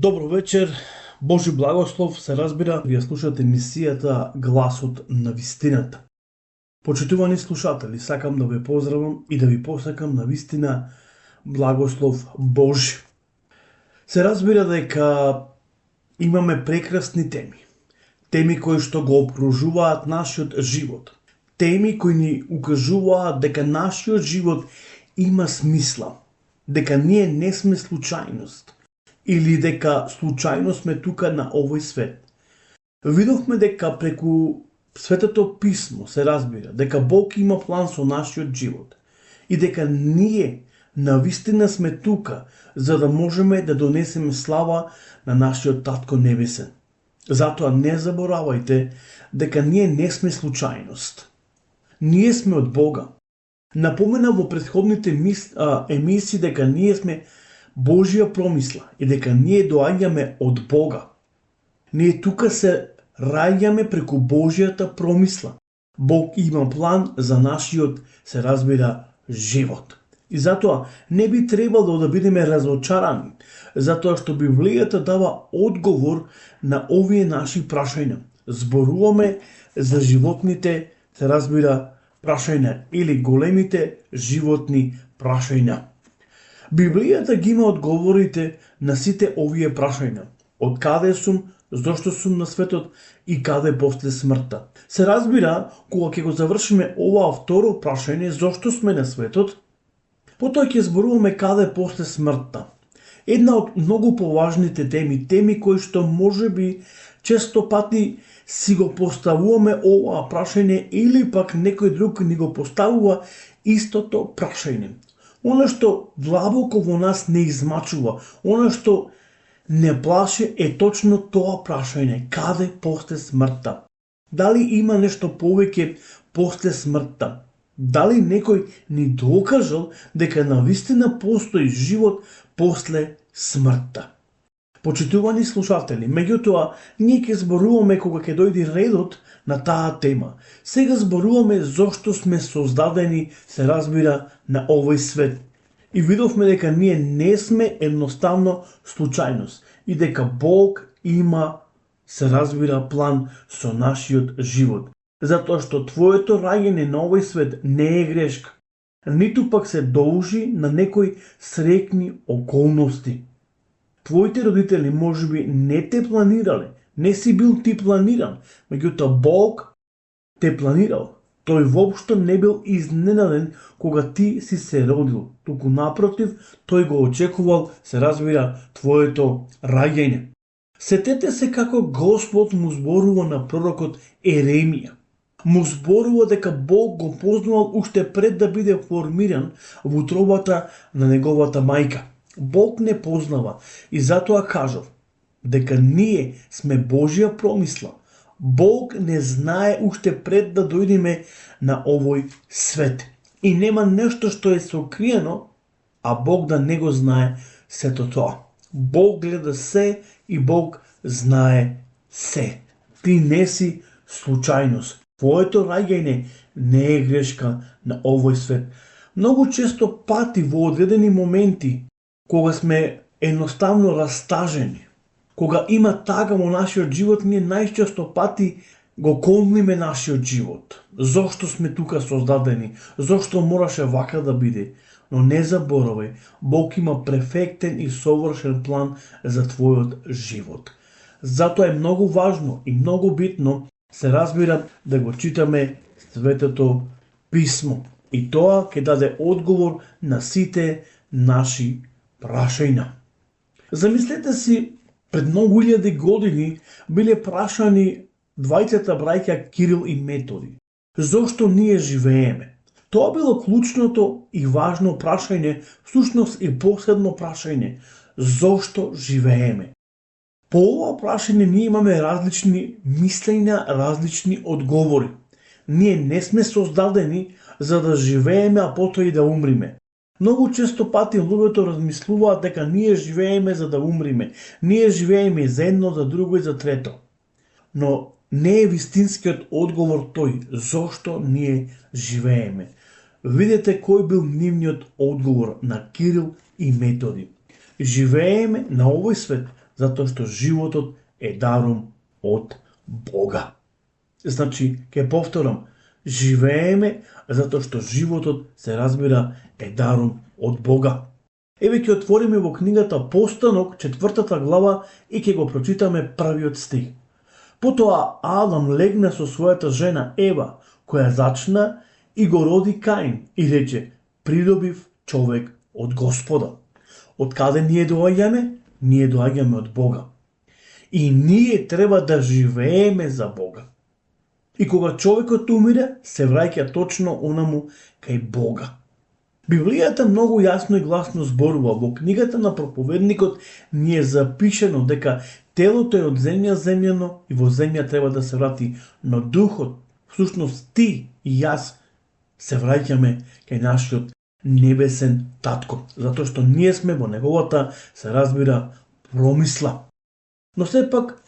Добро вечер, Божи благослов се разбира, вие слушате емисијата Гласот на вистината. Почитувани слушатели, сакам да ве поздравам и да ви посакам на вистина благослов Божи. Се разбира дека имаме прекрасни теми. Теми кои што го окружуваат нашиот живот. Теми кои ни укажуваат дека нашиот живот има смисла. Дека ние не сме случајност. Или дека случајно сме тука на овој свет. Видовме дека преку Светото Писмо се разбира дека Бог има план со нашиот живот и дека ние навистина сме тука за да можеме да донесеме слава на нашиот Татко Небесен. Затоа не заборавајте дека ние не сме случајност. Ние сме од Бога. Напомена во претходните емисии дека ние сме Божја промисла и дека ние доаѓаме од Бога. Ние тука се раѓаме преку Божјата промисла. Бог има план за нашиот, се разбира, живот. И затоа не би требало да бидеме разочарани, затоа што Библијата дава одговор на овие наши прашања. Зборуваме за животните, се разбира, прашања или големите животни прашања. Библијата ги има одговорите на сите овие прашања. Од каде сум, зошто сум на светот и каде после смртта. Се разбира, кога ќе го завршиме ова второ прашање, зошто сме на светот, потоа ќе зборуваме каде после смртта. Една од многу поважните теми кои што можеби често пати си го поставуваме ова прашање или пак некој друг ни го поставува истото прашање. Она што длабоко во нас не измачува, она што не плаши е точно тоа прашање. Каде после смртта? Дали има нешто повеќе после смртта? Дали некој ни докажал дека навистина постои живот после смртта? Почитувани слушатели, меѓутоа, ние ќе зборуваме кога ќе дојде редот на таа тема. Сега зборуваме зошто сме создадени, се разбира, на овој свет. И видовме дека ние не сме едноставно случајност и дека Бог има, се разбира, план со нашиот живот. Затоа што твоето раѓање на овој свет не е грешка, ниту пак се должи на некои среќни околности. Твоите родители можеби не те планирале, не си бил ти планиран, меѓутоа Бог те планирал. Тој воопшто не бил изненаден кога ти си се родил. Туку напротив, тој го очекувал, се разбира, твоето раѓање. Сетете се како Господ му зборува на пророкот Еремија. Му зборува дека Бог го познавал уште пред да биде формиран во утробата на неговата мајка. Бог не познава и затоа кажал дека ние сме Божја промисла. Бог не знае уште пред да дојдеме на овој свет. И нема нешто што е сокриено, а Бог да не го знае сето тоа. Бог гледа се и Бог знае се. Ти не си случајност. Твоето раѓање не е грешка на овој свет. Многу често пати во одредени моменти, кога сме едноставно растажени, кога има тага во нашиот живот, ние најчесто пати го колниме нашиот живот. Зошто сме тука создадени? Зошто мораше вака да биде? Но не заборавај, Бог има перфектен и совршен план за твојот живот. Затоа е многу важно и многу битно, се разбира, да го читаме Светото Писмо. И тоа ќе даде одговор на сите наши прашања. Замислете си, пред многу илјади години биле прашани двајцата браќа Кирил и Методи. Зошто ние живееме? Тоа било клучното и важно прашање, всушност и последно прашање. Зошто живееме? По ова прашање ние имаме различни мислења, различни одговори. Ние не сме создадени за да живееме, а потоа и да умриме. Многу често пати луѓето размислуваат дека ние живееме за да умриме. Ние живееме за едно, за друго и за трето. Но не е вистинскиот одговор тој, зошто ние живееме. Видете кој бил нивниот одговор на Кирил и Методи. Живееме на овој свет затоа што животот е даром од Бога. Значи, ќе повторам, живееме затоа што животот, се разбира, е даром од Бога. Еве ќе отвориме во книгата Постанок, 4 глава, и ќе го прочитаме првиот стих. Потоа Адам легна со својата жена Ева, која зачна и го роди Каин, и рече: придобив човек од Господа. Од каде ние доаѓаме? Ние доаѓаме од Бога. И ние треба да живееме за Бога. И кога човекот умире, се враќа точно онаму кај Бога. Библијата многу јасно и гласно зборува. Во книгата на проповедникот ни е запишено дека телото е од земја земјано и во земја треба да се врати, но духот, всушност ти и јас, се враќаме кај нашиот небесен татко, затоа што ние сме во неговата, се разбира, промисла. Но сепак,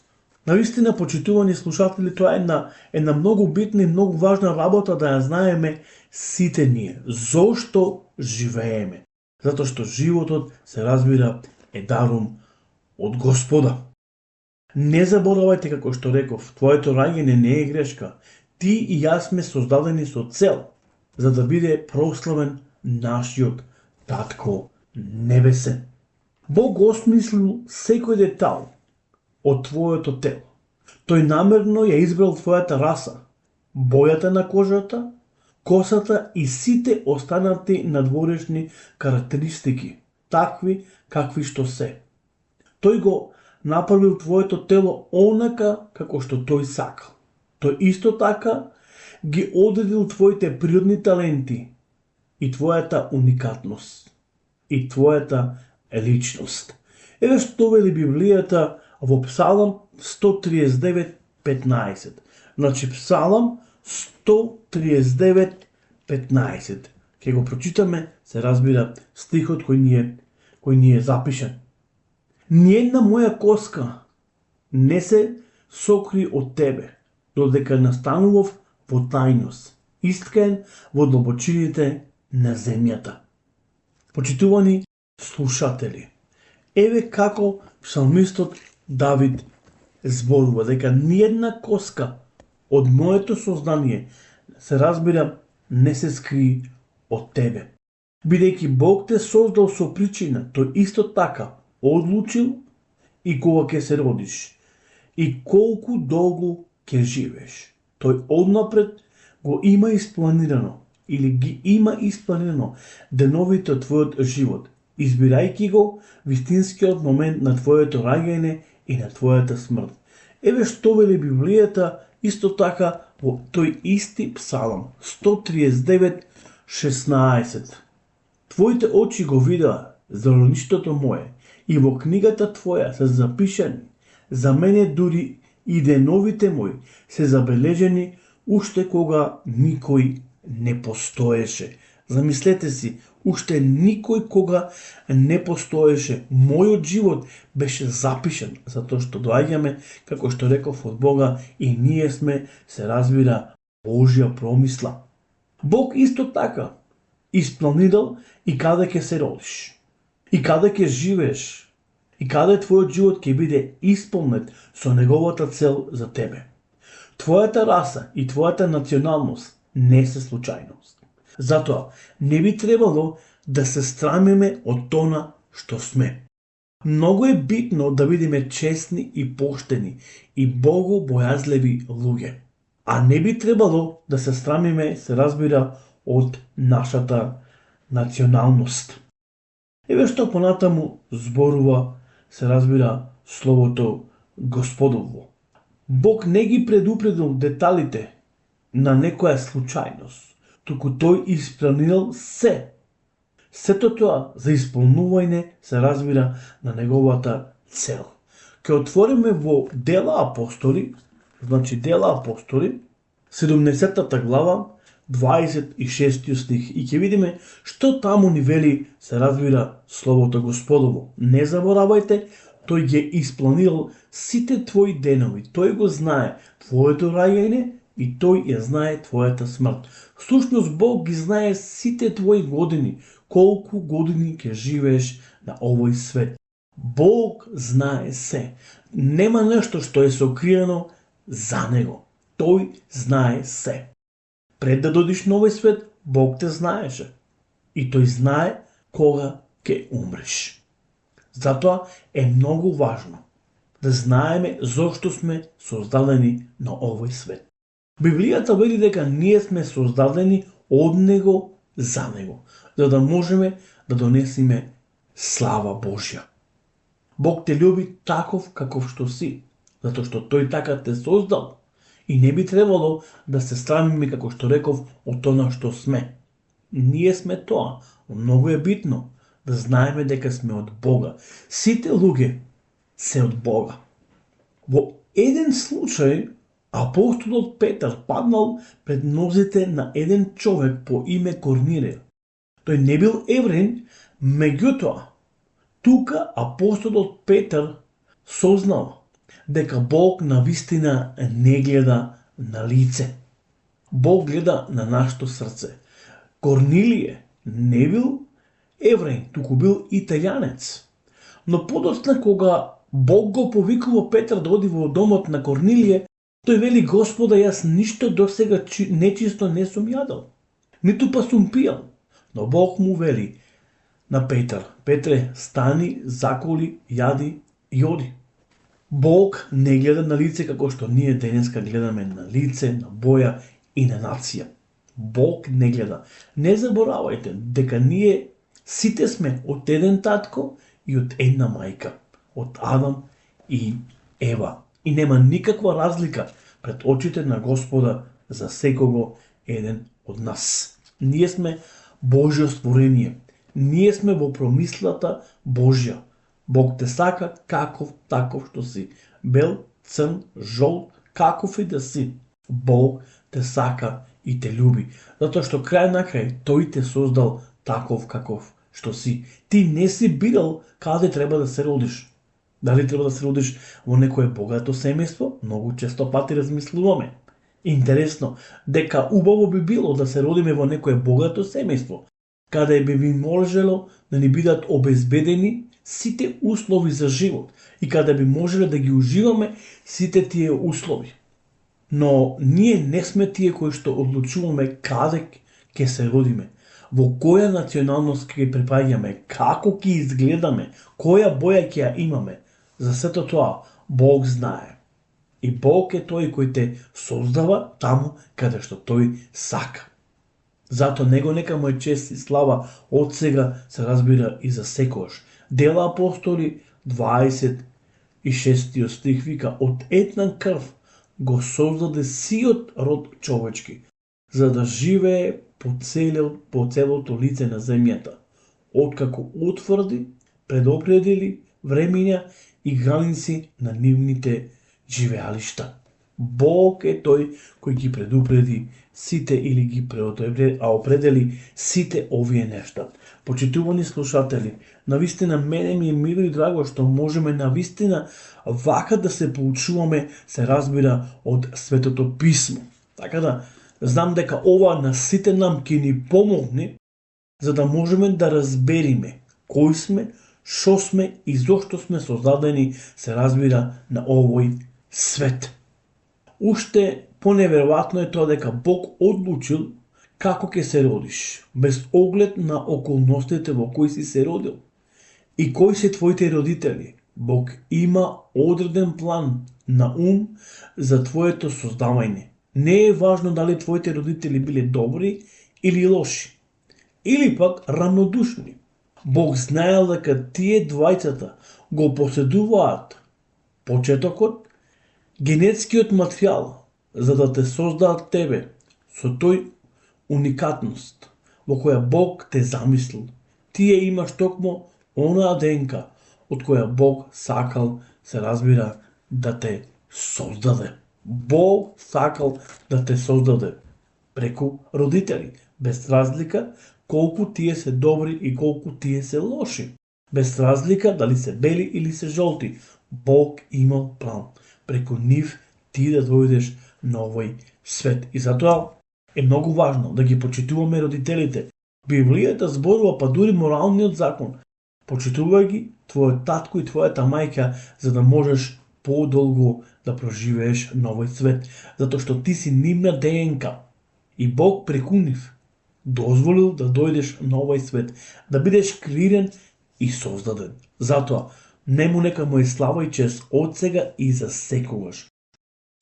навистина, почитувани слушатели, тоа е една многу битна и многу важна работа да ја знаеме сите ние. Зошто живееме? Затоа што животот, се разбира, е даром од Господа. Не заборавајте, како што реков, твоето раѓање не е грешка. Ти и јас сме создадени со цел, за да биде прославен нашиот татко небесен. Бог осмислил секој детал од твоето тело. Тој намерно ја избрал твојата раса, бојата на кожата, косата и сите останати надворешни карактеристики, такви какви што се. Тој го направил твоето тело онака како што тој сакал. Тој исто така ги одредил твоите природни таленти и твојата уникатност и твојата личност. Еве што вели Библијата во Псалам 139:15. Значи Псалам 139:15. Ке го прочитаме, се разбира, стихот кој ни е запишен. Ниедна моја коска не се сокри од тебе, додека настанував во тајност, искаен во длабочините на земјата. Почитувани слушатели, еве како псалмистот Давид зборува дека ниедна коска од моето создание, се разбира, не се скри од тебе. Бидејќи Бог те создал со причина, тој исто така одлучил и кога ќе се родиш и колку долго ќе живееш. Тој однапред го има испланирано или ги има испланирано деновите од твојот живот, избирајќи го вистинскиот момент на твоето раѓање и на твојата смрт. Еве што вели Библијата исто така во тој исти Псалам 139:16. Твоите очи го видаа зелеништото мое и во книгата твоја се запишани. За мене дури и деновите мои се забележени уште кога никој не постоеше. Замислете си, уште никој кога не постоеше. Мојот живот беше запишен, затоа што доаѓаме, како што реков, од Бога и ние сме, се разбира, Божја промисла. Бог исто така испланирал и каде ќе се родиш, и каде ќе живееш, и каде твојот живот ќе биде исполнет со неговата цел за тебе. Твојата раса и твојата националност не се случајност. Затоа не би требало да се страмиме од тона што сме. Многу е битно да бидеме честни и поштени и богобојазливи луѓе. А не би требало да се страмиме, се разбира, од нашата националност. Еве што понатаму зборува, се разбира, Словото Господово. Бог не ги предупредил деталите на некоја случајност, туку тој испланирал се. Сето тоа за исполнување, се разбира, на неговата цел. Ке отвориме во Дела апостоли, значи Дела апостоли, 70 глава, 26 стих, и ќе видиме што таму ни вели, се разбира, Словото Господово. Не заборавајте, тој ги испланирал сите твои денови, тој го знае твоето раѓање и тој ја знае твојата смрт. Всушност Бог ги знае сите твои години, колку години ќе живееш на овој свет. Бог знае се. Нема нешто што е сокриено за него. Тој знае се. Пред да додиш на овој свет, Бог те знаеше. И тој знае кога ќе умреш. Затоа е многу важно да знаеме зошто сме создадени на овој свет. Библијата вели дека ние сме создадени од него за него, за да можеме да донесеме слава Божја. Бог те љуби таков каков што си, затоа што тој така те создал и не би требало да се срамиме, како што реков, од тоа што сме. Ние сме тоа, многу е битно да знаеме дека сме од Бога. Сите луѓе се од Бога. Во еден случај, апостолот Петар паднал пред нозите на еден човек по име Корнилиј. Тој не бил евреин, меѓутоа, тука апостолот Петар сознал дека Бог навистина не гледа на лице. Бог гледа на нашето срце. Корнилије не бил евреин, туку бил италијанец. Но подоцна кога Бог го повикува Петар да оди во домот на Корнилије, тој вели: Господа, јас ништо досега нечисто не сум јадал, ниту па сум пијал. Но Бог му вели на Петар: Петре, стани, заколи, јади и оди. Бог не гледа на лице како што ние денеска гледаме на лице, на боја и на нација. Бог не гледа. Не заборавајте дека ние сите сме од еден татко и од една мајка, од Адам и Ева. И нема никаква разлика пред очите на Господа за секого еден од нас. Ние сме Божјо створение. Ние сме во промислата Божја. Бог те сака каков таков што си. Бел, црн, жол, каков и да си. Бог те сака и те љуби. Затоа што крај на крај тој те создал таков каков што си. Ти не си бирал каде треба да се родиш. Дали треба да се родиш во некое богато семејство? Многу често пати размислуваме. Интересно, дека убаво би било да се родиме во некое богато семејство, каде би можело да ни бидат обезбедени сите услови за живот и каде би можеле да ги уживаме сите тие услови. Но ние не сме тие кои што одлучуваме каде ќе се родиме, во која националност ќе припаѓаме, како ќе изгледаме, која боја ќе ја имаме. За сето тоа Бог знае. И Бог е тој кој те создава таму каде што тој сака. Зато него нека му е чест и слава од сега, се разбира и за секојаш. Дела апостоли 26 стих вика: од една крв го создаде сиот род човечки, за да живее по целото лице на земјата, откако утврди, предопредели времиња и граници на нивните живеалишта. Бог е тој кој ги предупреди сите или ги определи сите овие нешта. Почитувани слушатели, навистина мене ми е мило и драго што можеме навистина вака да се поучуваме, се разбира, од Светото Писмо. Така да, знам дека ова на сите нам ќе ни помогне, за да можеме да разбериме кои сме, шо сме и зошто сме создадени, се разбира, на овој свет. Уште поневеројатно е тоа дека Бог одлучил како ќе се родиш, без оглед на околностите во кои си се родил и кои се твоите родители. Бог има одреден план на ум за твоето создавање. Не е важно дали твоите родители биле добри или лоши, или пак рамнодушни. Бог знаел дека тие двајцата го поседуваат почетокот, генетскиот материјал, за да те создаат тебе со тој уникатност во која Бог те замислил. Тие имаш токмо онаа ДНК од која Бог сакал, се разбира, да те создаде. Бог сакал да те создаде преку родители, без разлика колку тие се добри и колку тие се лоши. Без разлика дали се бели или се жолти. Бог имал план преку нив ти да дојдеш на овој свет. И затоа е многу важно да ги почитуваме родителите. Библијата зборува, па дури моралниот закон Почитувај ги твојот татко и твојата мајка за да можеш подолго да проживееш на овој свет, затоа што ти си нивна ДНК и Бог преку нив дозволил да дојдеш на овој свет, да бидеш креиран и создаден. Затоа, нему нека му е слава и чест од сега и за секогаш.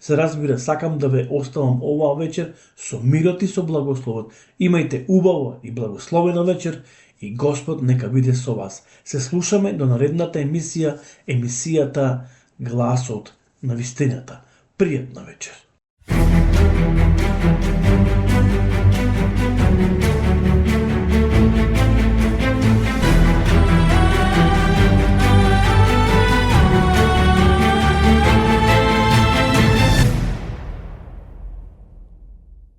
Се разбира, сакам да ве оставам оваа вечер со мирот и со благословот. Имајте убава и благословена вечер и Господ нека биде со вас. Се слушаме до наредната емисијата Гласот на вистината. Пријатна вечер.